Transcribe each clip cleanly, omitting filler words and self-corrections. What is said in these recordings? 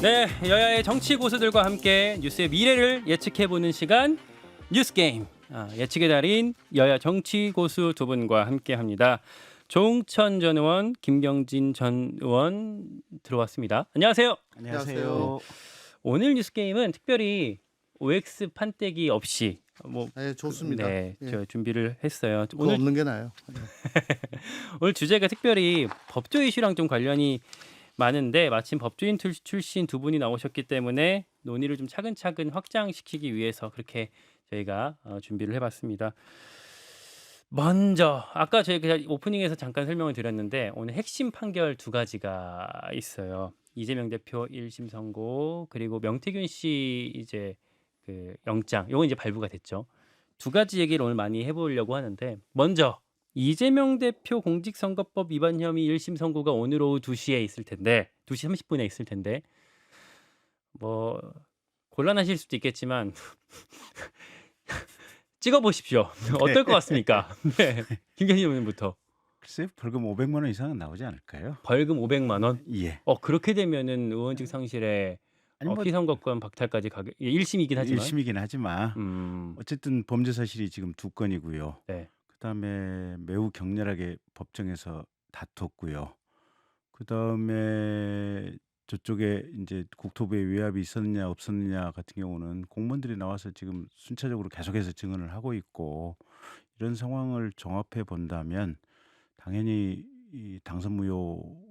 네, 여야의 정치 고수들과 함께 뉴스의 미래를 예측해보는 시간 뉴스게임. 예측의 달인 여야 정치 고수 두 분과 함께합니다. 조응천 전 의원, 김병진 전 의원 들어왔습니다. 안녕하세요. 안녕하세요. 오늘 뉴스게임은 특별히 OX 판때기 없이 네, 좋습니다. 네, 예. 저 준비를 했어요. 그거 오늘 없는 게 나아요. 오늘 주제가 특별히 법조 이슈랑 좀 관련이 많은데 마침 법조인 출신 두 분이 나오셨기 때문에 논의를 좀 차근차근 확장시키기 위해서 그렇게 저희가 준비를 해봤습니다. 먼저 아까 저희가 오프닝에서 잠깐 설명을 드렸는데 오늘 핵심 판결 두 가지가 있어요. 이재명 대표 1심 선고 그리고 명태균 씨 이제 그 영장 요거 이제 발부가 됐죠. 두 가지 얘기를 오늘 많이 해보려고 하는데 먼저 이재명 대표 공직선거법 위반 혐의 1심 선고가 오늘 오후 2시에 있을 텐데 2시 30분에 있을 텐데 뭐 곤란하실 수도 있겠지만 찍어보십시오. 어떨 것 같습니까? 네. 김경진 의원부터 글쎄요, 벌금 500만 원 이상은 나오지 않을까요? 벌금 500만 원. 예. 그렇게 되면은 의원직 상실에 아니 뭐 피선거권 박탈까지 가게 1심이긴 하지만 1심이긴 하지만 어쨌든 범죄 사실이 지금 두 건이고요. 네. 그다음에 매우 격렬하게 법정에서 다퉜고요. 그다음에 저쪽에 이제 국토부에 위압이 있었느냐 없었느냐 같은 경우는 공무원들이 나와서 지금 순차적으로 계속해서 증언을 하고 있고 이런 상황을 종합해 본다면 당연히 이 당선 무효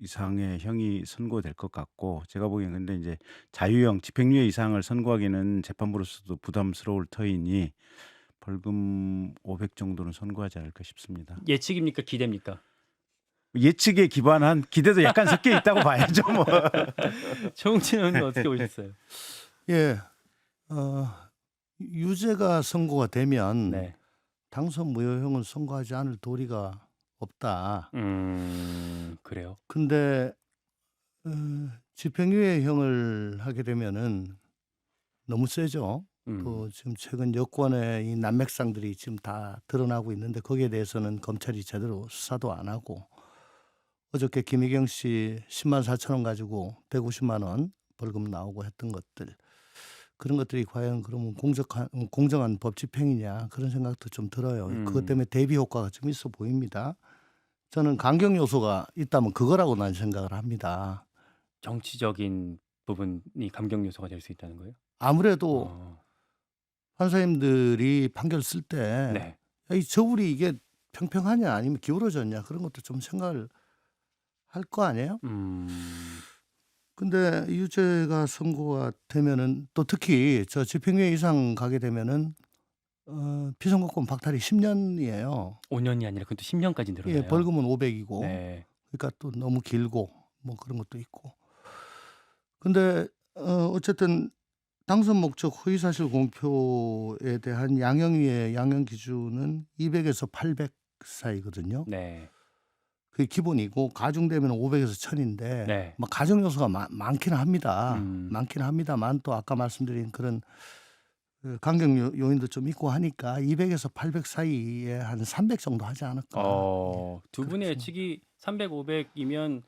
이상의 형이 선고될 것 같고 제가 보기엔 근데 이제 자유형 집행유예 이상을 선고하기는 재판부로서도 부담스러울 터이니 벌금 500 정도는 선고하지 않을까 싶습니다. 예측입니까? 기대입니까? 예측에 기반한 기대도 약간 섞여 있다고 봐야죠. 뭐. 조응진 의원은 어떻게 보셨어요? 예, 유죄가 선고가 되면 네. 당선 무효형은 선고하지 않을 도리가 없다. 그래요. 근데 집행유예형을 하게 되면은 너무 세죠. 또 지금 최근 여권의 이 난맥상들이 지금 다 드러나고 있는데 거기에 대해서는 검찰이 제대로 수사도 안 하고 어저께 김희경 씨 10만 4천 원 가지고 150만 원 벌금 나오고 했던 것들 그런 것들이 과연 그러면 공정한 법 집행이냐 그런 생각도 좀 들어요. 그것 때문에 대비 효과가 좀 있어 보입니다. 저는 강경 요소가 있다면 그거라고 난 생각을 합니다. 정치적인 부분이 감경 요소가 될 수 있다는 거예요? 아무래도 판사님들이 판결 쓸 때 네. 이 저울이 이게 평평하냐 아니면 기울어졌냐 그런 것도 좀 생각을 할 거 아니에요? 근데 유죄가 선고가 되면은 또 특히 저 집행유예 이상 가게 되면은 피선거권 박탈이 10년이에요. 5년이 아니라 그것도 10년까지 늘어나요. 예, 벌금은 500이고 네. 그러니까 또 너무 길고 뭐 그런 것도 있고. 근데 어쨌든 당선 목적 허위 사실 공표에 대한 양형위의 양형 기준은 200에서 800 사이거든요. 네. 그게 기본이고 가중되면 500에서 1000인데 네. 막 가중 요소가 많기는 합니다. 음. 많긴 합니다만 또 아까 말씀드린 그런 강경 요인도 좀 있고 하니까 200에서 800 사이에 한 300 정도 하지 않을까. 두 분의 그렇죠. 예측이 300, 500이면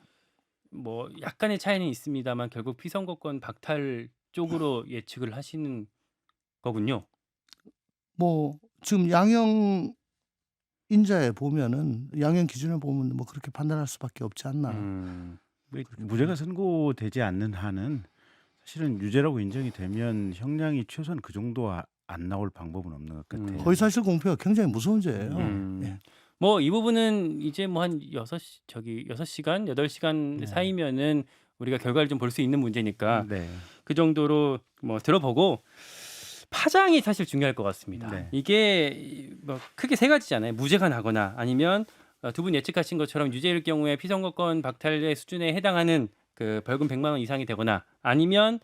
뭐 약간의 차이는 있습니다만 결국 피선거권 박탈 쪽으로 예측을 하시는 거군요. 뭐 지금 양형 인자에 보면은 양형 기준에 보면 뭐 그렇게 판단할 수밖에 없지 않나. 무죄가 선고되지 않는 한은 사실은 유죄라고 인정이 되면 형량이 최소한 그 정도 안 나올 방법은 없는 것 같아요. 허위사실 공표가 굉장히 무서운 죄예요. 예. 뭐 이 부분은 이제 뭐 한 6시간, 8시간 네. 사이면은 우리가 결과를 좀 볼 수 있는 문제니까 네. 그 정도로 뭐 들어보고 파장이 사실 중요할 것 같습니다. 네. 이게 뭐 크게 세 가지잖아요. 무죄가 나거나 아니면 두 분 예측하신 것처럼 유죄일 경우에 피선거권 박탈의 수준에 해당하는 그 벌금 100만 원 이상이 되거나 아니면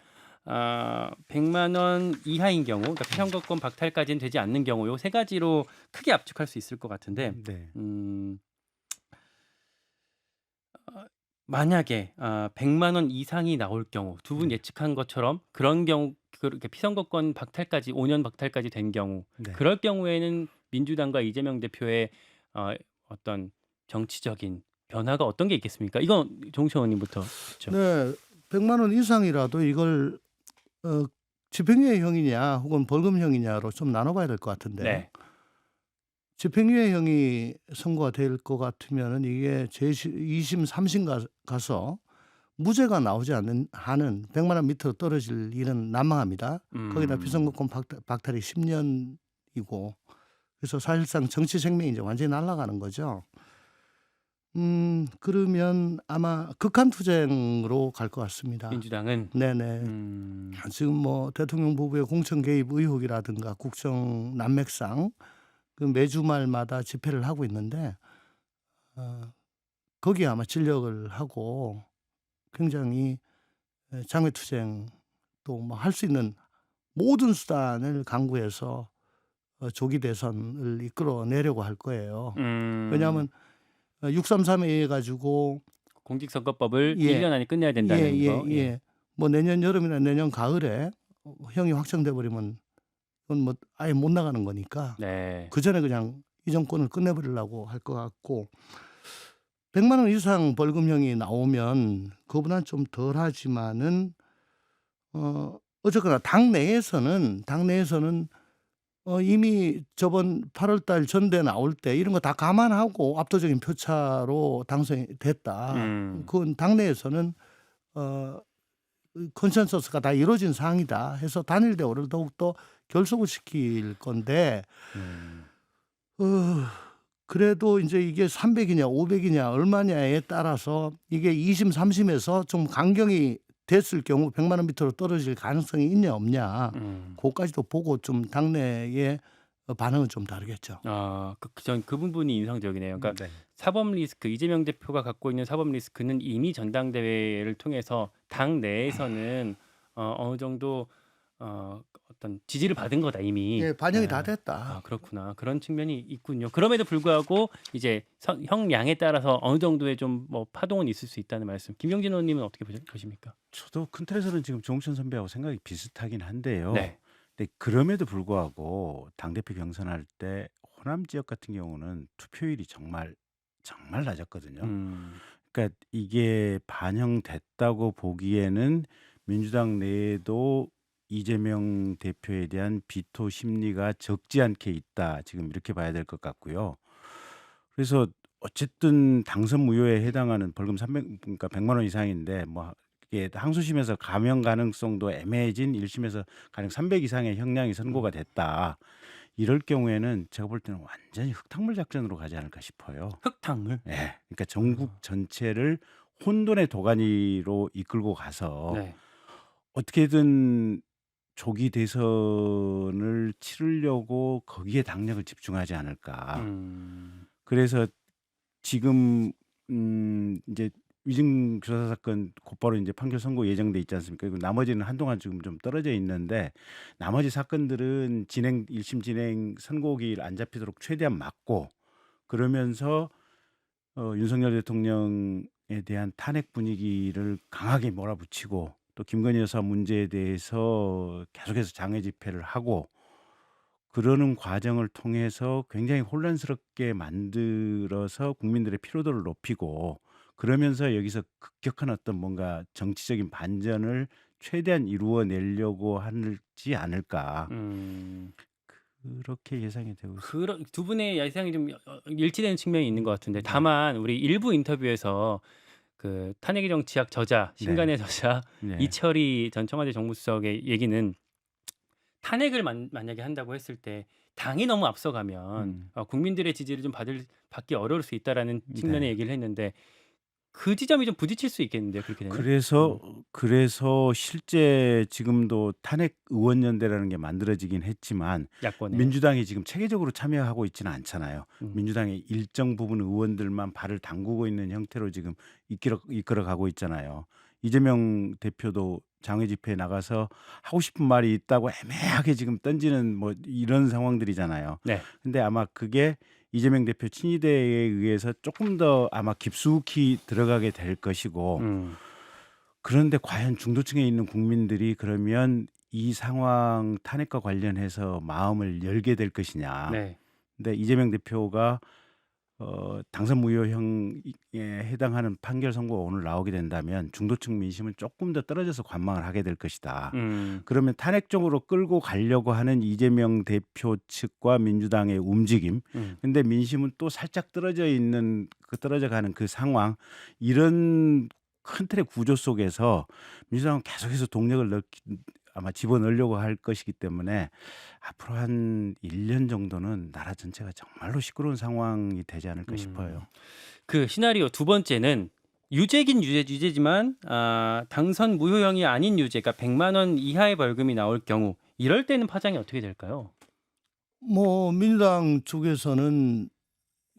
100만 원 이하인 경우, 그러니까 피선거권 박탈까지는 되지 않는 경우, 요 세 가지로 크게 압축할 수 있을 것 같은데, 네. 만약에 100만 원 이상이 나올 경우, 두 분 예측한 것처럼 그런 경우, 그렇게 피선거권 박탈까지 5년 박탈까지 된 경우, 네. 그럴 경우에는 민주당과 이재명 대표의 어떤 정치적인 변화가 어떤 게 있겠습니까? 이건 정우영 의원님부터. 그렇죠? 네. 100만 원 이상이라도 이걸 어 집행유예형이냐 혹은 벌금형이냐로 좀 나눠봐야 될 것 같은데 네. 집행유예형이 선고가 될 것 같으면은 이게 제2심 3심 가서 무죄가 나오지 않는 한은 100만 원 밑으로 떨어질 일은 난망합니다. 거기다 음. 비선거권 박탈이 10년이고 그래서 사실상 정치 생명이 이제 완전히 날아가는 거죠. 그러면 아마 극한투쟁으로 갈 것 같습니다. 민주당은 네네. 지금 뭐 대통령 부부의 공천 개입 의혹이라든가 국정 난맥상 그 매주 말마다 집회를 하고 있는데 거기에 아마 진력을 하고 굉장히 장외투쟁 또 뭐 할 수 있는 모든 수단을 강구해서 조기 대선을 이끌어내려고 할 거예요. 왜냐하면 633에 의해 가지고 공직선거법을 예. 1년 안에 끝내야 된다는 거. 예. 예. 뭐 내년 여름이나 내년 가을에 형이 확정돼 버리면 그건 뭐 아예 못 나가는 거니까 네. 그전에 그냥 이 정권을 끝내버리려고 할 것 같고 100만 원 이상 벌금형이 나오면 그거보다는 좀 덜하지만은 어쨌거나 당내에서는 이미 저번 8월 달 전대 나올 때 이런 거 다 감안하고 압도적인 표차로 당선이 됐다. 그건 당내에서는 컨센서스가 다 이루어진 사항이다 해서 단일 대우를 더욱더 결속을 시킬 건데 그래도 이제 이게 300이냐 500이냐 얼마냐에 따라서 이게 2심 3심에서 좀 강경이 됐을 경우 100만 원 밑으로 떨어질 가능성이 있냐 없냐 그것까지도 보고 좀 당내의 반응은 좀 다르겠죠. 전 그 부분이 인상적이네요. 그러니까 네. 사법 리스크, 이재명 대표가 갖고 있는 사법 리스크는 이미 전당대회를 통해서 당 내에서는 어느 정도 어떤 지지를 받은 거다 이미. 예, 반영이 다 됐다. 그렇구나. 그런 측면이 있군요. 그럼에도 불구하고 이제 형량에 따라서 어느 정도의 좀 뭐 파동은 있을 수 있다는 말씀. 김경진 의원님은 어떻게 보십니까? 저도 큰 틀에서는 지금 조홍천 선배하고 생각이 비슷하긴 한데요. 네. 근데 그럼에도 불구하고 당대표 경선할 때 호남 지역 같은 경우는 투표율이 정말 낮았거든요. 그러니까 이게 반영됐다고 보기에는 민주당 내에도 이재명 대표에 대한 비토 심리가 적지 않게 있다. 지금 이렇게 봐야 될 것 같고요. 그래서 어쨌든 당선 무효에 해당하는 벌금 300 그러니까 100만 원 이상인데 뭐 이게 항소심에서 감형 가능성도 애매해진 1심에서 가령 300 이상의 형량이 선고가 됐다. 이럴 경우에는 제가 볼 때는 완전히 흙탕물 작전으로 가지 않을까 싶어요. 흙탕물. 예. 그러니까 전국 전체를 혼돈의 도가니로 이끌고 가서 네. 어떻게든 조기 대선을 치르려고 거기에 당력을 집중하지 않을까. 그래서 지금 이제 위증 교사 사건 곧바로 이제 판결 선고 예정돼 있지 않습니까? 그리고 나머지는 한동안 지금 좀 떨어져 있는데 나머지 사건들은 1심 진행 선고기일 안 잡히도록 최대한 막고 그러면서 윤석열 대통령에 대한 탄핵 분위기를 강하게 몰아붙이고 또 김건희 여사 문제에 대해서 계속해서 장외 집회를 하고 그러는 과정을 통해서 굉장히 혼란스럽게 만들어서 국민들의 피로도를 높이고 그러면서 여기서 급격한 어떤 뭔가 정치적인 반전을 최대한 이루어내려고 하지 않을까. 그렇게 예상이 되고 있습니다. 두 분의 예상이 좀 일치되는 측면이 있는 것 같은데 다만 우리 일부 인터뷰에서 그 탄핵의 정치학 저자 신간의 저자 네. 이철희 전 청와대 정무수석의 얘기는 탄핵을 만약에 한다고 했을 때 당이 너무 앞서가면 국민들의 지지를 좀 받기 어려울 수 있다라는 측면의 네. 얘기를 했는데 그 지점이 좀 부딪힐 수 있겠는데요. 그렇게 되면. 그래서 실제 지금도 탄핵 의원연대라는 게 만들어지긴 했지만 야권에. 민주당이 지금 체계적으로 참여하고 있지는 않잖아요. 음. 민주당의 일정 부분 의원들만 발을 담그고 있는 형태로 지금 이끌어가고 있잖아요. 이재명 대표도 장외 집회에 나가서 하고 싶은 말이 있다고 애매하게 지금 던지는 뭐 이런 상황들이잖아요. 네. 근데 아마 그게 이재명 대표 친위대에 의해서 조금 더 아마 깊숙이 들어가게 될 것이고 그런데 과연 중도층에 있는 국민들이 그러면 이 상황 탄핵과 관련해서 마음을 열게 될 것이냐. 네. 근데 이재명 대표가 당선 무효형에 해당하는 판결 선고가 오늘 나오게 된다면 중도층 민심은 조금 더 떨어져서 관망을 하게 될 것이다. 그러면 탄핵 쪽으로 끌고 가려고 하는 이재명 대표 측과 민주당의 움직임, 근데 민심은 또 살짝 떨어져 가는 그 상황, 이런 큰 틀의 구조 속에서 민주당은 계속해서 동력을 아마 집어넣으려고 할 것이기 때문에 앞으로 한 1년 정도는 나라 전체가 정말로 시끄러운 상황이 되지 않을까 싶어요. 그 시나리오 두 번째는 유죄긴 유죄지만 당선 무효형이 아닌 유죄가 100만 원 이하의 벌금이 나올 경우 이럴 때는 파장이 어떻게 될까요? 뭐 민주당 쪽에서는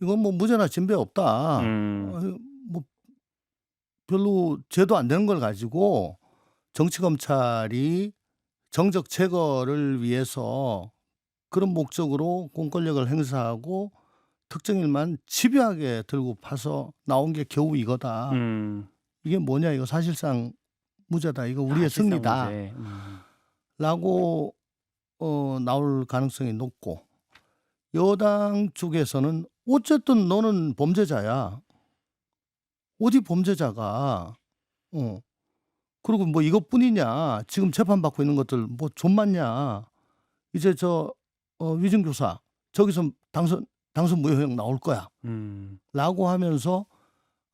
이건 뭐 무죄나 진배 없다. 뭐 별로 죄도 안 되는 걸 가지고 정치 검찰이 정적 제거를 위해서 그런 목적으로 공권력을 행사하고 특정인만 집요하게 들고 파서 나온 게 겨우 이거다. 이게 뭐냐, 이거 사실상 무죄다. 이거 우리의 승리다. 라고 나올 가능성이 높고, 여당 쪽에서는 어쨌든 너는 범죄자야. 어디 범죄자가 그리고 뭐 이것뿐이냐, 지금 재판받고 있는 것들 뭐 좀 많냐, 이제 위증교사 저기서 당선 무효형 나올 거야 라고 하면서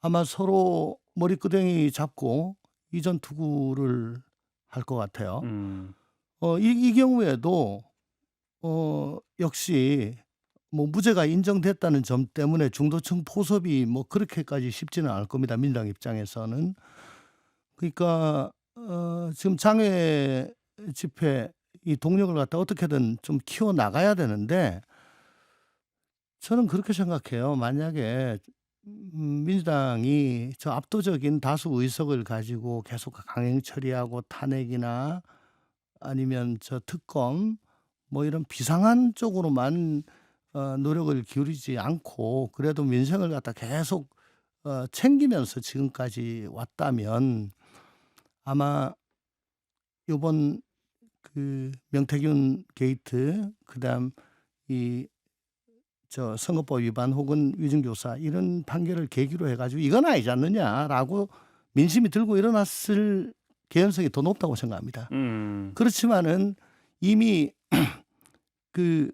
아마 서로 머리끄댕이 잡고 이전 투구를 할 것 같아요. 이 경우에도 역시 뭐 무죄가 인정됐다는 점 때문에 중도층 포섭이 뭐 그렇게까지 쉽지는 않을 겁니다. 민주당 입장에서는. 그러니까 지금 장외 집회 이 동력을 갖다 어떻게든 좀 키워 나가야 되는데, 저는 그렇게 생각해요. 만약에 민주당이 저 압도적인 다수 의석을 가지고 계속 강행 처리하고 탄핵이나 아니면 저 특검 뭐 이런 비상한 쪽으로만 노력을 기울이지 않고 그래도 민생을 갖다 계속 챙기면서 지금까지 왔다면 아마 요번 그 명태균 게이트, 그다음 선거법 위반 혹은 위증교사 이런 판결을 계기로 해가지고 이건 아니지 않느냐라고 민심이 들고 일어났을 개연성이 더 높다고 생각합니다. 그렇지만은 이미 그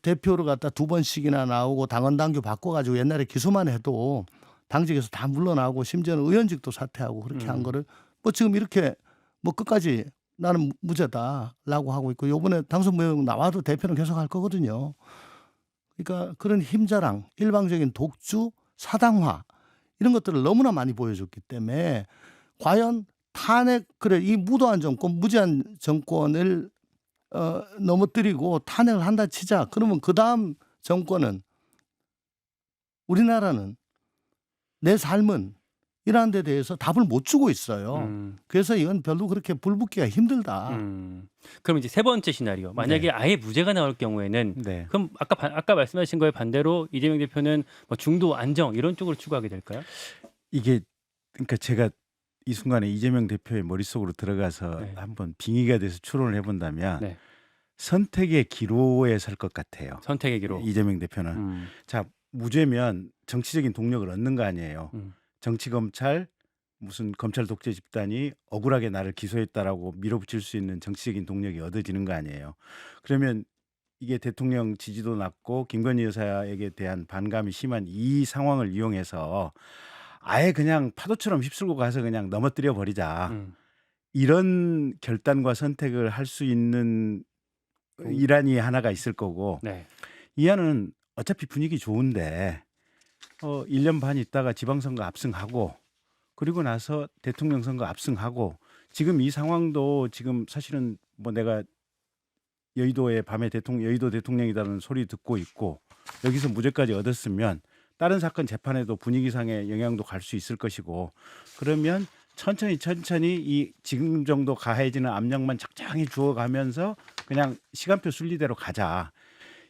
대표를 갖다 2번씩이나 나오고 당원 당규 바꿔가지고 옛날에 기소만 해도 당직에서 다 물러나고 심지어는 의원직도 사퇴하고 그렇게 한 거를 뭐 지금 이렇게 뭐 끝까지 나는 무죄다라고 하고 있고, 요번에 당선 무효 나와도 대표는 계속 할 거거든요. 그러니까 그런 힘자랑, 일방적인 독주, 사당화 이런 것들을 너무나 많이 보여줬기 때문에 과연 이 무도한 정권, 무죄한 정권을 넘어뜨리고 탄핵을 한다 치자. 그러면 그 다음 정권은, 우리나라는, 내 삶은 이러한 데 대해서 답을 못 주고 있어요. 그래서 이건 별로 그렇게 불붙기가 힘들다. 그럼 이제 세 번째 시나리오, 만약에 아예 무죄가 나올 경우에는 그럼 아까 말씀하신 거에 반대로 이재명 대표는 뭐 중도 안정 이런 쪽으로 추구하게 될까요? 이게 그러니까 제가 이 순간에 이재명 대표의 머릿속으로 들어가서 한번 빙의가 돼서 추론을 해본다면 선택의 기로에 설 것 같아요. 선택의 기로. 이재명 대표는. 자, 무죄면 정치적인 동력을 얻는 거 아니에요. 정치 검찰, 무슨 검찰 독재 집단이 억울하게 나를 기소했다라고 밀어붙일 수 있는 정치적인 동력이 얻어지는 거 아니에요. 그러면 이게 대통령 지지도 낮고 김건희 여사에게 대한 반감이 심한 이 상황을 이용해서 아예 그냥 파도처럼 휩쓸고 가서 그냥 넘어뜨려 버리자. 이런 결단과 선택을 할 수 있는 일환이 하나가 있을 거고, 이 안은 어차피 분위기 좋은데 1년 반 있다가 지방선거 압승하고 그리고 나서 대통령 선거 압승하고, 지금 이 상황도 지금 사실은 뭐 내가 여의도의 밤에 여의도 대통령이라는 소리 듣고 있고 여기서 무죄까지 얻었으면 다른 사건 재판에도 분위기상의 영향도 갈 수 있을 것이고, 그러면 천천히 이 지금 정도 가해지는 압력만 적당히 주어가면서 그냥 시간표 순리대로 가자.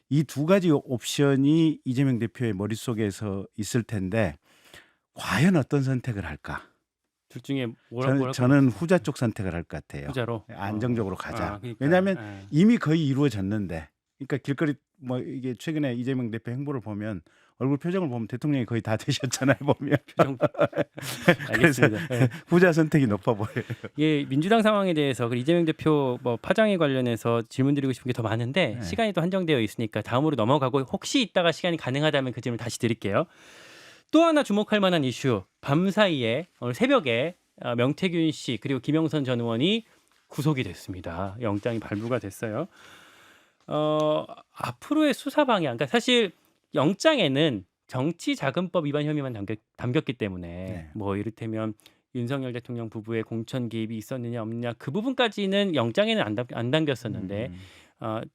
이 두 가지 옵션이 이재명 대표의 머릿속에서 있을 텐데 과연 어떤 선택을 할까? 둘 중에 뭐라고 저는 후자 쪽 선택을 할 것 같아요. 후자로 안정적으로 가자. 그러니까, 왜냐하면 이미 거의 이루어졌는데, 그러니까 길거리 뭐 이게 최근에 이재명 대표 행보를 보면 얼굴 표정을 보면 대통령이 거의 다 되셨잖아요, 보면. 표정 그래서 알겠습니다. 예. 후자 선택이 높아 보여요. 예, 민주당 상황에 대해서 그리고 이재명 대표 뭐 파장에 관련해서 질문드리고 싶은 게 더 많은데 네. 시간이 또 한정되어 있으니까 다음으로 넘어가고 혹시 있다가 시간이 가능하다면 그 질문 다시 드릴게요. 또 하나 주목할 만한 이슈. 밤사이에 오늘 새벽에 명태균 씨 그리고 김영선 전 의원이 구속이 됐습니다. 영장이 발부가 됐어요. 앞으로의 수사 방향. 그러니까 사실 영장에는 정치자금법 위반 혐의만 담겼기 때문에 네. 뭐 이를테면 윤석열 대통령 부부의 공천 개입이 있었느냐 없느냐 그 부분까지는 영장에는 안 담겼었는데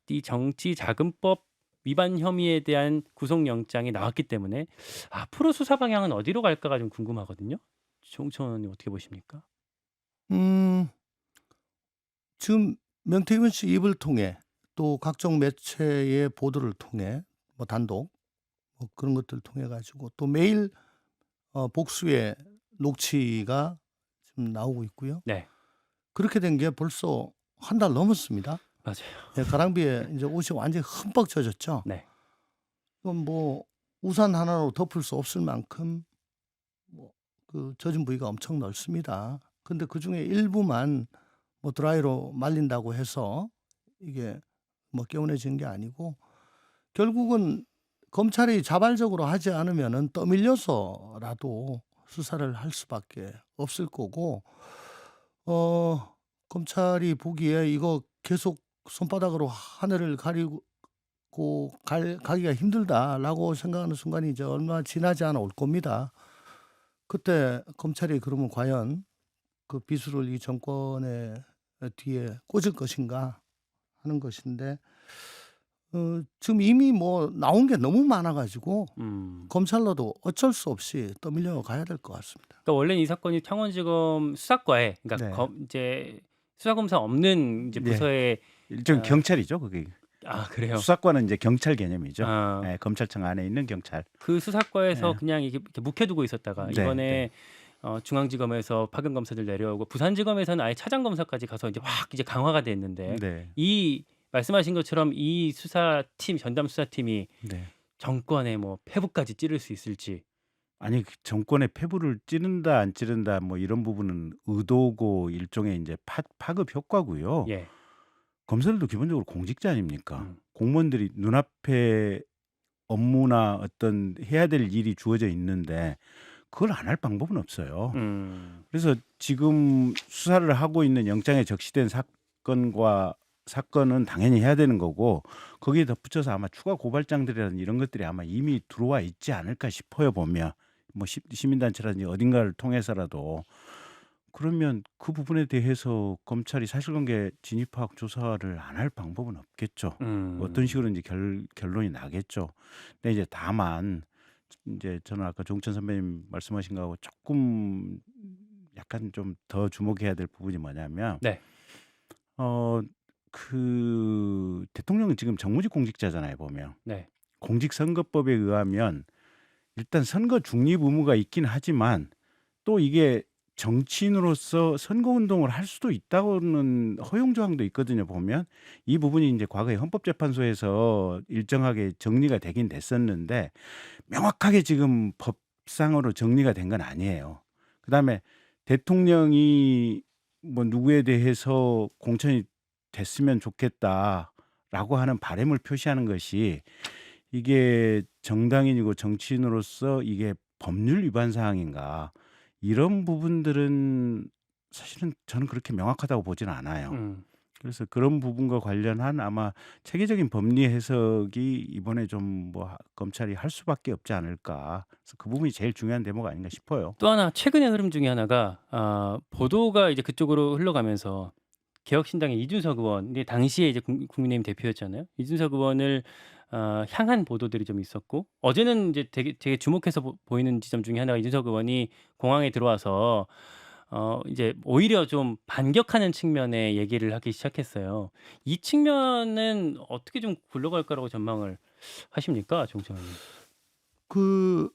이 정치자금법 위반 혐의에 대한 구속영장이 나왔기 때문에 앞으로 수사 방향은 어디로 갈까가 좀 궁금하거든요. 조홍천 의원님 어떻게 보십니까? 음, 지금 명태균 씨 입을 통해 또 각종 매체의 보도를 통해 뭐 단독 뭐 그런 것들을 통해 가지고 또 매일 복수의 녹취가 지금 나오고 있고요. 네, 그렇게 된 게 벌써 한 달 넘었습니다. 맞아요. 예, 가랑비에 이제 옷이 완전히 흠뻑 젖었죠. 네, 그건 뭐 우산 하나로 덮을 수 없을 만큼 뭐 그 젖은 부위가 엄청 넓습니다. 근데 그중에 일부만 뭐 드라이로 말린다고 해서 이게 뭐 개운해지는 게 아니고 결국은 검찰이 자발적으로 하지 않으면은 떠밀려서라도 수사를 할 수밖에 없을 거고 검찰이 보기에 이거 계속 손바닥으로 하늘을 가리고 가기가 힘들다라고 생각하는 순간이 이제 얼마 지나지 않아 올 겁니다. 그때 검찰이 그러면 과연 그 비수를 이 정권의 뒤에 꽂을 것인가 하는 것인데 지금 이미 뭐 나온 게 너무 많아가지고 검찰로도 어쩔 수 없이 떠밀려 가야 될 것 같습니다. 그러니까 원래 이 사건이 창원지검 수사과에 그러니까 네. 이제 수사검사 없는 이제 네. 부서에 일종 경찰이죠, 그게. 그래요. 수사과는 이제 경찰 개념이죠. 아, 네, 검찰청 안에 있는 경찰. 그 수사과에서 네. 그냥 이렇게 묵혀두고 있었다가 네, 이번에 네. 중앙지검에서 파견 검사들 내려오고 부산지검에서는 아예 차장 검사까지 가서 이제 확 이제 강화가 됐는데 네. 이 말씀하신 것처럼 이 수사팀 전담 수사팀이 네. 정권의 뭐 폐부까지 찌를 수 있을지. 아니 그 정권의 폐부를 찌른다 안 찌른다 뭐 이런 부분은 의도고 일종의 이제 파급 효과고요. 예. 검사들도 기본적으로 공직자 아닙니까? 음. 공무원들이 눈앞에 업무나 어떤 해야 될 일이 주어져 있는데 그걸 안 할 방법은 없어요. 그래서 지금 수사를 하고 있는 영장에 적시된 사건은 당연히 해야 되는 거고 거기에 덧붙여서 아마 추가 고발장들이라든 이런 것들이 아마 이미 들어와 있지 않을까 싶어요, 보면. 뭐 시민단체라든지 어딘가를 통해서라도. 그러면 그 부분에 대해서 검찰이 사실관계 진입 파악 조사를 안 할 방법은 없겠죠. 어떤 식으로든지 결론이 나겠죠. 근데 이제 다만 이제 저는 아까 종천 선배님 말씀하신 거하고 조금 약간 좀 더 주목해야 될 부분이 뭐냐면 네. 그 대통령은 지금 정무직 공직자잖아요, 보면. 네. 공직선거법에 의하면 일단 선거 중립 의무가 있긴 하지만 또 이게 정치인으로서 선거운동을 할 수도 있다고는 허용 조항도 있거든요, 보면. 이 부분이 이제 과거에 헌법재판소에서 일정하게 정리가 되긴 됐었는데 명확하게 지금 법상으로 정리가 된 건 아니에요. 그다음에 대통령이 뭐 누구에 대해서 공천이 됐으면 좋겠다라고 하는 바람을 표시하는 것이 이게 정당인이고 정치인으로서 이게 법률 위반 사항인가 이런 부분들은 사실은 저는 그렇게 명확하다고 보지는 않아요. 그래서 그런 부분과 관련한 아마 체계적인 법리 해석이 이번에 좀 뭐 검찰이 할 수밖에 없지 않을까. 그래서 그 부분이 제일 중요한 대목 아닌가 싶어요. 또 하나 최근의 흐름 중에 하나가 보도가 이제 그쪽으로 흘러가면서 개혁신당의 이준석 의원, 근데 당시에 이제 국민의힘 대표였잖아요. 이준석 의원을 향한 보도들이 좀 있었고 어제는 이제 되게 주목해서 보이는 지점 중에 하나가 이준석 의원이 공항에 들어와서 이제 오히려 좀 반격하는 측면의 얘기를 하기 시작했어요. 이 측면은 어떻게 좀 굴러갈 거라고 전망을 하십니까, 종천 의원님? 그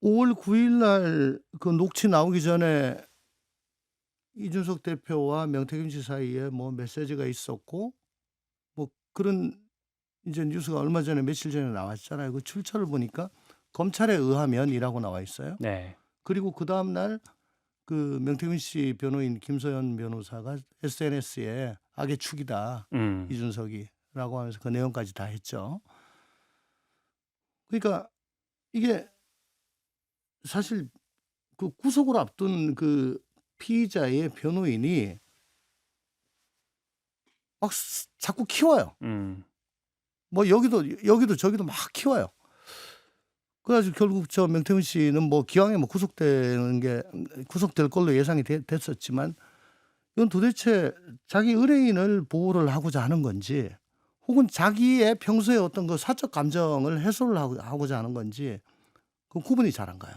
5월 9일 날 그 녹취 나오기 전에 이준석 대표와 명태균 씨 사이에 뭐 메시지가 있었고 뭐 그런 이제 뉴스가 얼마 전에 며칠 전에 나왔잖아요. 그 출처를 보니까 검찰에 의하면이라고 나와 있어요. 네. 그리고 그 다음 날 그 명태균 씨 변호인 김소연 변호사가 SNS에 악의 축이다 이준석이라고 하면서 그 내용까지 다 했죠. 그러니까 이게 사실 그 구속을 앞둔 그 피의자의 변호인이 막 자꾸 키워요. 뭐 여기도 저기도 막 키워요. 그래가지고 결국 저 명태균 씨는 뭐 기왕에 뭐 구속될 걸로 예상이 됐었지만 이건 도대체 자기 의뢰인을 보호를 하고자 하는 건지 혹은 자기의 평소에 어떤 그 사적 감정을 해소를 하고자 하는 건지 그 구분이 잘 안 가요.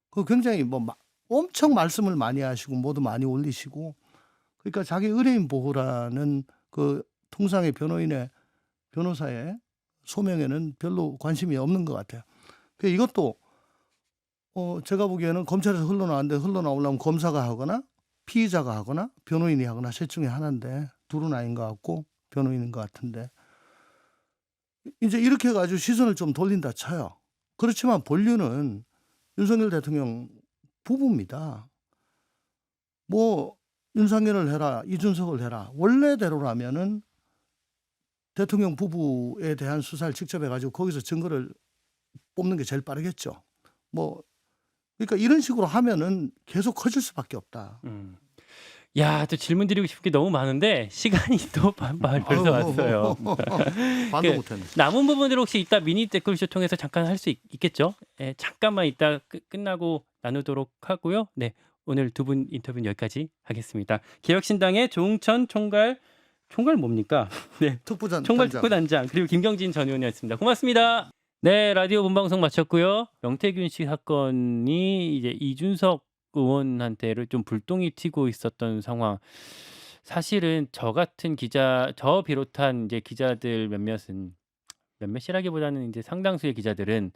그 굉장히 뭐 엄청 말씀을 많이 하시고 모두 많이 올리시고 그러니까 자기 의뢰인 보호라는 그 통상의 변호사의 소명에는 별로 관심이 없는 것 같아요. 이것도 제가 보기에는 검찰에서 흘러나오는데 흘러나오려면 검사가 하거나 피의자가 하거나 변호인이 하거나 셋 중에 하나인데 둘은 아닌 것 같고 변호인인 것 같은데 이제 이렇게 해가지고 시선을 좀 돌린다 쳐요. 그렇지만 본류는 윤석열 대통령 부부입니다. 뭐 윤석열을 해라 이준석을 해라 원래대로라면은 대통령 부부에 대한 수사를 직접 해가지고 거기서 증거를 뽑는 게 제일 빠르겠죠. 뭐 그러니까 이런 식으로 하면은 계속 커질 수밖에 없다. 야, 또 질문 드리고 싶은 게 너무 많은데 시간이 또 벌써 왔어요. 반도 못했네. 남은 부분들 혹시 이따 미니 댓글쇼 통해서 잠깐 할 수 있겠죠? 예, 잠깐만 이따 끝나고 나누도록 하고요. 네, 오늘 두 분 인터뷰는 여기까지 하겠습니다. 개혁신당의 조응천 총괄 뭡니까? 네, 총괄 특보단장 그리고 김경진 전 의원이었습니다. 고맙습니다. 네, 라디오 본방송 마쳤고요. 명태균 씨 사건이 이제 이준석 의원한테를 좀 불똥이 튀고 있었던 상황. 사실은 저 같은 기자, 저 비롯한 이제 기자들 몇몇이라기보다는 이제 상당수의 기자들은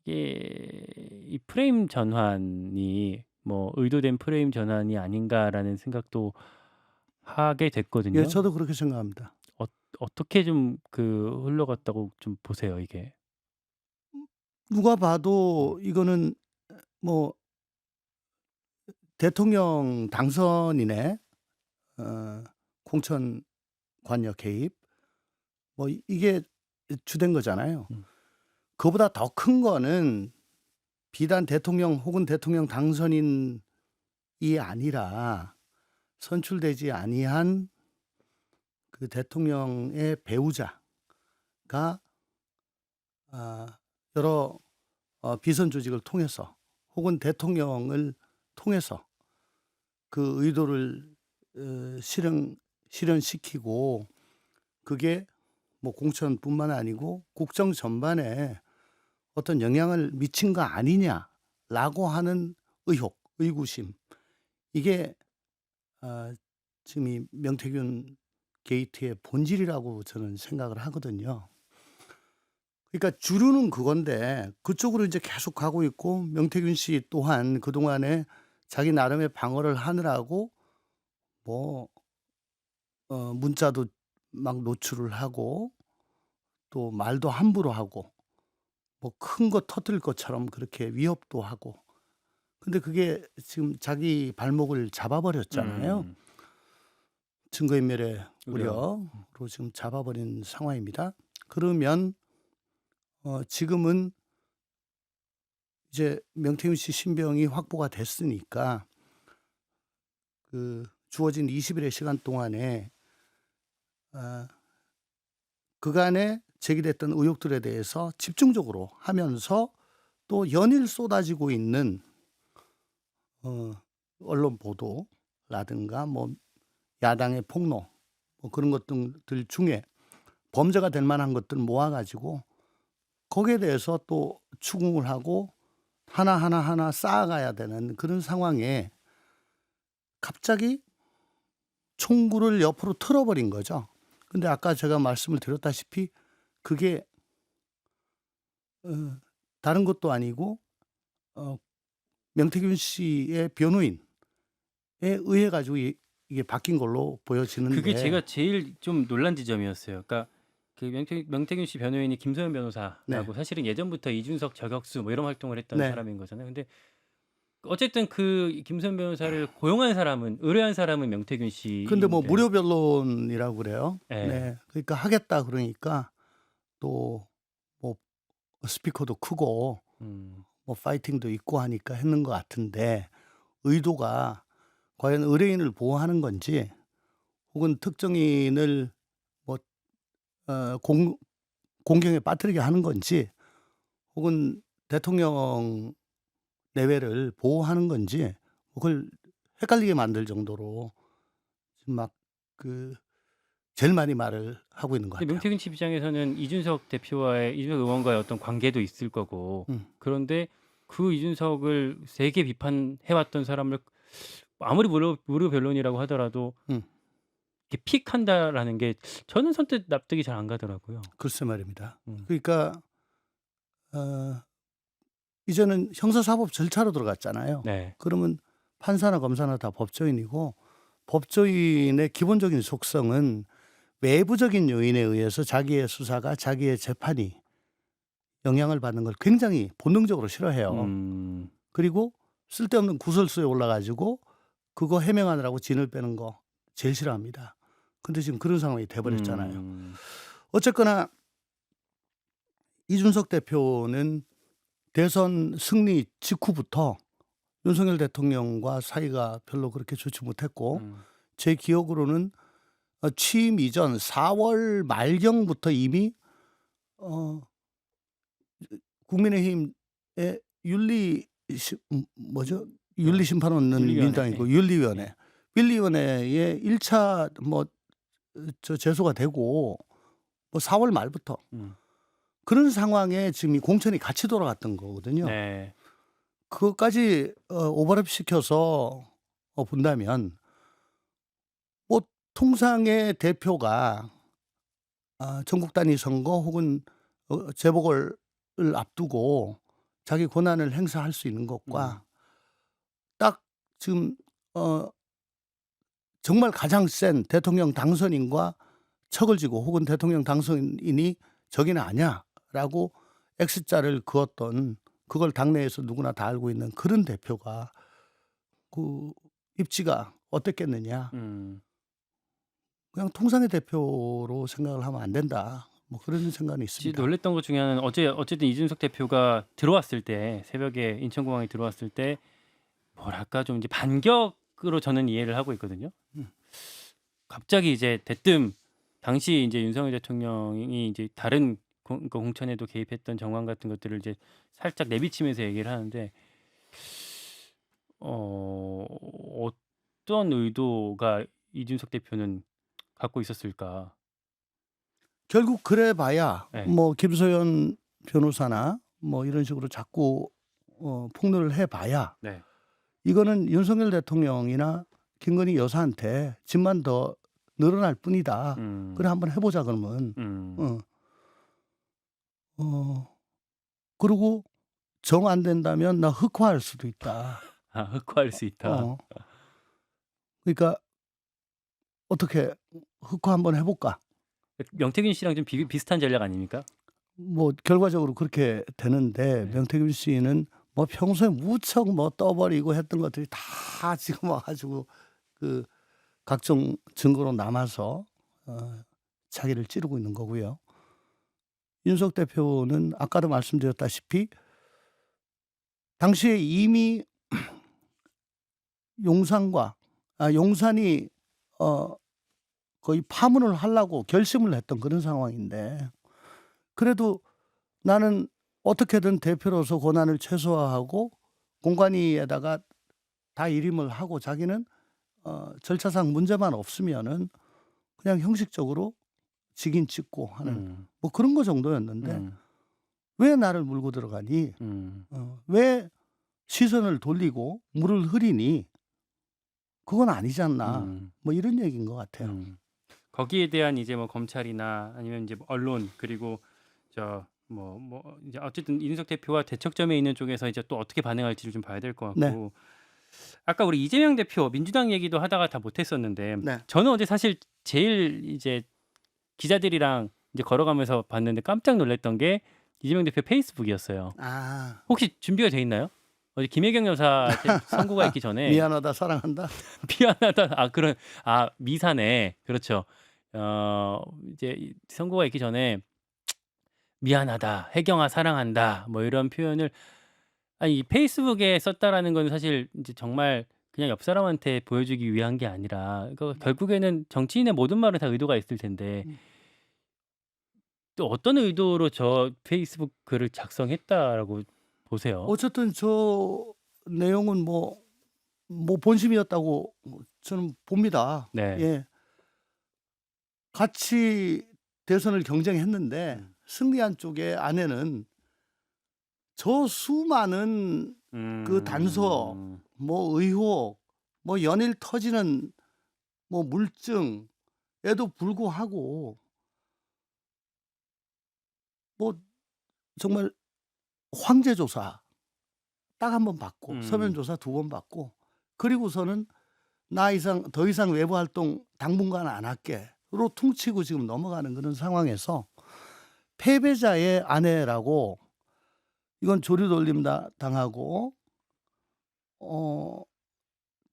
이게 이 프레임 전환이 뭐 의도된 프레임 전환이 아닌가라는 생각도 하게 됐거든요. 예, 저도 그렇게 생각합니다. 어떻게 좀 흘러갔다고 좀 보세요, 이게. 누가 봐도 이거는 뭐 대통령 당선인의 공천 관여 개입 뭐 이게 주된 거잖아요. 그보다 더 큰 거는 비단 대통령 혹은 대통령 당선인이 아니라 선출되지 아니한 그 대통령의 배우자가 여러 비선 조직을 통해서 혹은 대통령을 통해서 그 의도를 실현시키고 그게 뭐 공천뿐만 아니고 국정 전반에 어떤 영향을 미친 거 아니냐라고 하는 의혹, 의구심 이게 지금 이 명태균 게이트의 본질이라고 저는 생각을 하거든요. 그러니까 주류는 그건데 그쪽으로 이제 계속 가고 있고 명태균 씨 또한 그동안에 자기 나름의 방어를 하느라고 뭐 문자도 막 노출을 하고 또 말도 함부로 하고 뭐 큰 거 터뜨릴 것처럼 그렇게 위협도 하고 근데 그게 지금 자기 발목을 잡아버렸잖아요. 증거인멸의 우려로 지금 잡아버린 상황입니다. 그러면 지금은 이제 명태균 씨 신병이 확보가 됐으니까 그 주어진 20일의 시간 동안에 그간에 제기됐던 의혹들에 대해서 집중적으로 하면서 또 연일 쏟아지고 있는 언론 보도라든가 뭐 야당의 폭로 뭐 그런 것들 중에 범죄가 될 만한 것들 모아가지고 거기에 대해서 또 추궁을 하고 하나 쌓아가야 되는 그런 상황에 갑자기 총구를 옆으로 틀어버린 거죠. 근데 아까 제가 말씀을 드렸다시피 그게 다른 것도 아니고 명태균 씨의 변호인에 의해 가지고 이게 바뀐 걸로 보여지는데 그게 제가 제일 좀 놀란 지점이었어요. 그러니까 그 명태균 씨 변호인이 김소연 네. 변호사라고 사실은 예전부터 이준석 저격수 뭐 이런 활동을 했던 네. 사람인 거잖아요. 근데 어쨌든 그 김소연 변호사를 고용한 사람은 의뢰한 사람은 명태균 근데 뭐 씨인데. 무료 변론이라고 그래요. 예. 네. 그러니까 하겠다 그러니까 또 뭐 스피커도 크고 음. 뭐 파이팅도 있고 하니까 했는 것 같은데 의도가 과연 의뢰인을 보호하는 건지 혹은 특정인을 뭐 공경에 빠뜨리게 하는 건지 혹은 대통령 내외를 보호하는 건지 그걸 헷갈리게 만들 정도로 지금 막 그 제일 많이 말을 하고 있는 것 근데 같아요. 명태균 씨 입장에서는 이준석 의원과의 어떤 관계도 있을 거고 음. 그런데 그 이준석을 세게 비판해왔던 사람을 아무리 무료 변론이라고 하더라도 음. 이렇게 픽한다라는 게 저는 선뜻 납득이 잘 안 가더라고요. 글쎄 말입니다. 음. 그러니까 이제는 형사사법 절차로 들어갔잖아요. 네. 그러면 판사나 검사나 다 법조인이고 법조인의 기본적인 속성은 외부적인 요인에 의해서 자기의 수사가 자기의 재판이 영향을 받는 걸 굉장히 본능적으로 싫어해요. 그리고 쓸데없는 구설수에 올라가지고 그거 해명하느라고 진을 빼는 거 제일 싫어합니다. 근데 지금 그런 상황이 돼버렸잖아요. 어쨌거나 이준석 대표는 대선 승리 직후부터 윤석열 대통령과 사이가 별로 그렇게 좋지 못했고 제 기억으로는 취임 이전 4월 말경부터 이미 국민의힘의 윤리심판원은 윤리위원회. 민주당이고 윤리위원회, 윤리위원회에 1차 뭐 제소가 되고 뭐 4월 말부터 그런 상황에 지금 이 공천이 같이 돌아갔던 거거든요. 네. 그것까지 오버랩 시켜서 본다면 뭐 통상의 대표가 전국 단위 선거 혹은 재보궐을 앞두고 자기 권한을 행사할 수 있는 것과 딱 지금 정말 가장 센 대통령 당선인과 척을 지고 혹은 대통령 당선인이 적이는 아니야라고 X자를 그었던 그걸 당내에서 누구나 다 알고 있는 그런 대표가 그 입지가 어땠겠느냐. 그냥 통상의 대표로 생각을 하면 안 된다. 뭐 그런 생각이 있습니다. 놀랬던 것 중에 하나는 어쨌든 이준석 대표가 들어왔을 때 새벽에 인천공항에 들어왔을 때 뭐랄까 좀 이제 반격으로 저는 이해를 하고 있거든요. 갑자기 이제 대뜸 당시 이제 윤석열 대통령이 이제 다른 공천에도 개입했던 정황 같은 것들을 이제 살짝 내비치면서 얘기를 하는데 어떤 의도가 이준석 대표는 갖고 있었을까? 결국 그래 봐야 네. 뭐 김소연 변호사나 뭐 이런 식으로 자꾸 폭로를 해 봐야 네. 이거는 윤석열 대통령이나 김건희 여사한테 짐만 더 늘어날 뿐이다. 그래 한번 해보자 그러면. 그리고 정 안 된다면 나 흑화할 수도 있다. 흑화할 수 있다. 그러니까 어떻게 흑화 한번 해볼까? 명태균 씨랑 좀 비슷한 전략 아닙니까? 뭐 결과적으로 그렇게 되는데 명태균 씨는 뭐 평소에 무척 뭐 떠버리고 했던 것들이 다 지금 와가지고 그 각종 증거로 남아서 자기를 찌르고 있는 거고요. 윤석 대표는 아까도 말씀드렸다시피 당시에 이미 용산이 거의 파문을 하려고 결심을 했던 그런 상황인데 그래도 나는 어떻게든 대표로서 권한을 최소화하고 공관위에다가 다 일임을 하고 자기는 절차상 문제만 없으면은 그냥 형식적으로 직인 찍고 하는 뭐 그런 거 정도였는데 왜 나를 물고 들어가니? 왜 시선을 돌리고 물을 흐리니? 그건 아니지 않나. 뭐 이런 얘기인 것 같아요. 거기에 대한 이제 뭐 검찰이나 아니면 이제 언론 그리고 이제 어쨌든 이준석 대표와 대척점에 있는 쪽에서 이제 또 어떻게 반응할지를 좀 봐야 될 것 같고. 네. 아까 우리 이재명 대표 민주당 얘기도 하다가 다 못했었는데 네. 저는 어제 사실 제일 이제 기자들이랑 이제 걸어가면서 봤는데 깜짝 놀랐던 게 이재명 대표 페이스북이었어요. 아, 혹시 준비가 돼 있나요? 어제 김혜경 여사 선고가 있기 전에 미안하다, 사랑한다. 미안하다. 그런 미사네. 그렇죠. 이제 선고가 있기 전에 미안하다, 혜경아 사랑한다, 뭐 이런 표현을 이 페이스북에 썼다라는 건 사실 이제 정말 그냥 옆 사람한테 보여주기 위한 게 아니라 결국에는 정치인의 모든 말은 다 의도가 있을 텐데 음. 또 어떤 의도로 저 페이스북 글을 작성했다라고 보세요? 어쨌든 저 내용은 뭐 본심이었다고 저는 봅니다. 네. 예. 같이 대선을 경쟁했는데 승리한 쪽의 아내는 저 수많은 그 단서, 뭐 의혹, 뭐 연일 터지는 뭐 물증에도 불구하고 뭐 정말 황제 조사 딱 한 번 받고 서면 조사 2번 받고 그리고서는 더 이상 외부 활동 당분간 안 할게로 퉁치고 지금 넘어가는 그런 상황에서 패배자의 아내라고 이건 조류 돌림 당하고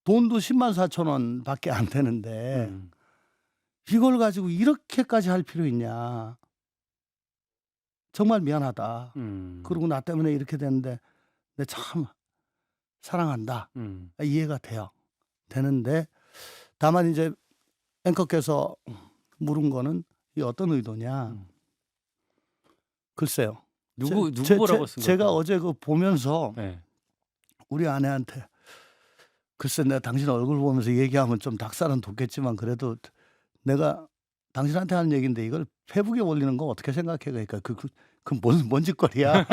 돈도 10만 4천 원밖에 안 되는데 이걸 가지고 이렇게까지 할 필요 있냐. 정말 미안하다. 그리고 나 때문에 이렇게 됐는데 내 참 사랑한다. 이해가 돼요. 되는데 다만 이제 앵커께서 물은 거는 이게 어떤 의도냐. 글쎄요. 누구 보라고 쓴 제가 걸까요? 어제 그 보면서 네. 우리 아내한테 글쎄 내가 당신 얼굴 보면서 얘기하면 좀 닭살은 돋겠지만 그래도 내가 당신한테 하는 얘기인데 이걸 페북에 올리는 거 어떻게 생각해? 그러니까 뭔 짓거리야.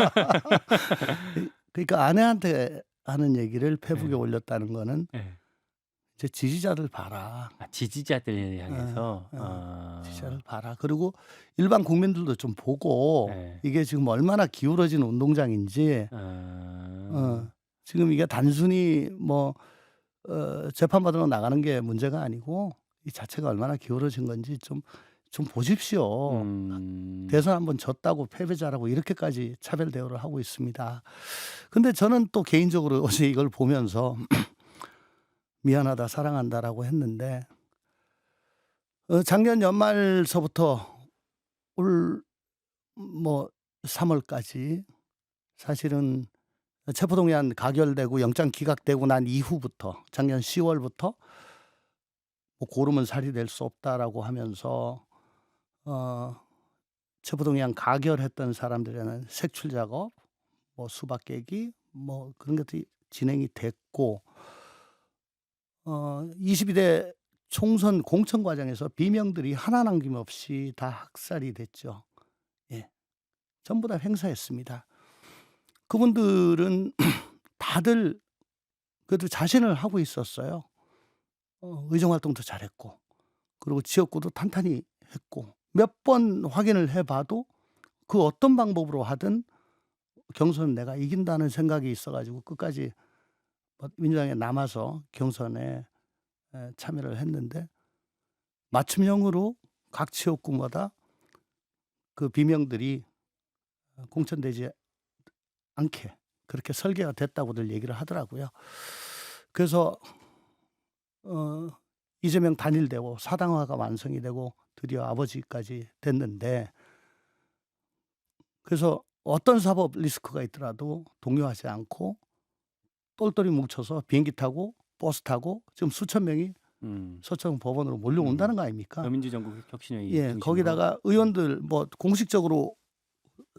그러니까 아내한테 하는 얘기를 페북에 네. 올렸다는 거는 네. 이제 지지자들 봐라. 지지자들 향해서 지지자를 봐라. 그리고 일반 국민들도 좀 보고 네. 이게 지금 얼마나 기울어진 운동장인지 지금 이게 단순히 뭐 재판받으러 나가는 게 문제가 아니고 이 자체가 얼마나 기울어진 건지 좀 보십시오. 대선 한번 졌다고 패배자라고 이렇게까지 차별 대우를 하고 있습니다. 근데 저는 또 개인적으로 어제 이걸 보면서 미안하다, 사랑한다라고 했는데 작년 연말서부터 올 뭐 3월까지 사실은 체포동의안 가결되고 영장 기각되고 난 이후부터 작년 10월부터 뭐 고름은 살이 될 수 없다라고 하면서 체포동의안 가결했던 사람들에는 색출 작업, 뭐 수박 깨기, 뭐 그런 것들이 진행이 됐고 22대 총선 공천 과정에서 비명들이 하나 남김없이 다 학살이 됐죠. 예, 전부 다 행사했습니다. 그분들은 다들 그래도 자신을 하고 있었어요. 의정 활동도 잘했고 그리고 지역구도 탄탄히 했고 몇 번 확인을 해봐도 그 어떤 방법으로 하든 경선은 내가 이긴다는 생각이 있어가지고 끝까지 민주당에 남아서 경선에 참여를 했는데 맞춤형으로 각 지역구마다 그 비명들이 공천되지 않게 그렇게 설계가 됐다고들 얘기를 하더라고요. 그래서 이재명 단일되고 사당화가 완성이 되고 드디어 아버지까지 됐는데 그래서 어떤 사법 리스크가 있더라도 동요하지 않고 똘똘이 뭉쳐서 비행기 타고 버스 타고 지금 수천 명이 서청 법원으로 몰려온다는 거 아닙니까? 더민주 전국 혁신회의 예, 중심으로. 거기다가 의원들 뭐 공식적으로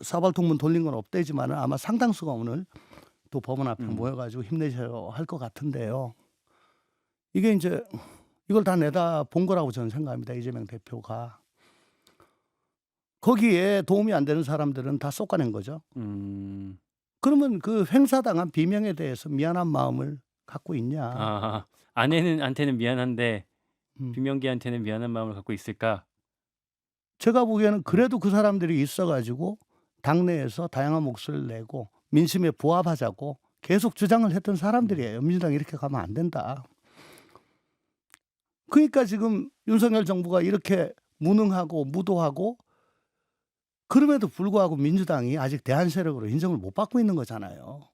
사발통문 돌린 건 없대지만 아마 상당수가 오늘 또 법원 앞에 모여가지고 힘내셔야 할 것 같은데요. 이게 이제 이걸 다 내다 본 거라고 저는 생각합니다. 이재명 대표가. 거기에 도움이 안 되는 사람들은 다 쏟아낸 거죠. 그러면 그 횡사당한 비명에 대해서 미안한 마음을 갖고 있냐. 아내한테는 미안한데 음. 비명기한테는 미안한 마음을 갖고 있을까? 제가 보기에는 그래도 그 사람들이 있어가지고 당내에서 다양한 목소리를 내고 민심에 부합하자고 계속 주장을 했던 사람들이에요. 민주당 이렇게 가면 안 된다. 그러니까 지금 윤석열 정부가 이렇게 무능하고 무도하고 그럼에도 불구하고 민주당이 아직 대안 세력으로 인정을 못 받고 있는 거잖아요.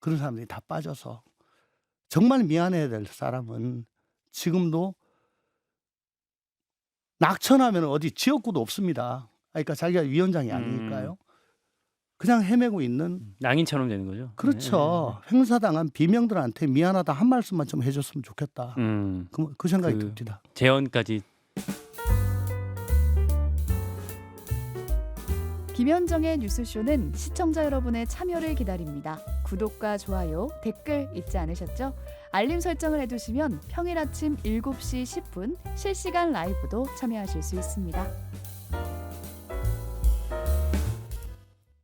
그런 사람들이 다 빠져서 정말 미안해야 될 사람은 지금도 낙천하면 어디 지역구도 없습니다. 그러니까 자기가 위원장이 아니니까요. 그냥 헤매고 있는 낭인처럼 되는 거죠. 그렇죠. 행사당한 비명들한테 미안하다 한 말씀만 좀 해줬으면 좋겠다. 그 생각이 그 듭니다. 재연까지. 김현정의 뉴스쇼는 시청자 여러분의 참여를 기다립니다. 구독과 좋아요, 댓글 잊지 않으셨죠? 알림 설정을 해두시면 평일 아침 7시 10분 실시간 라이브도 참여하실 수 있습니다.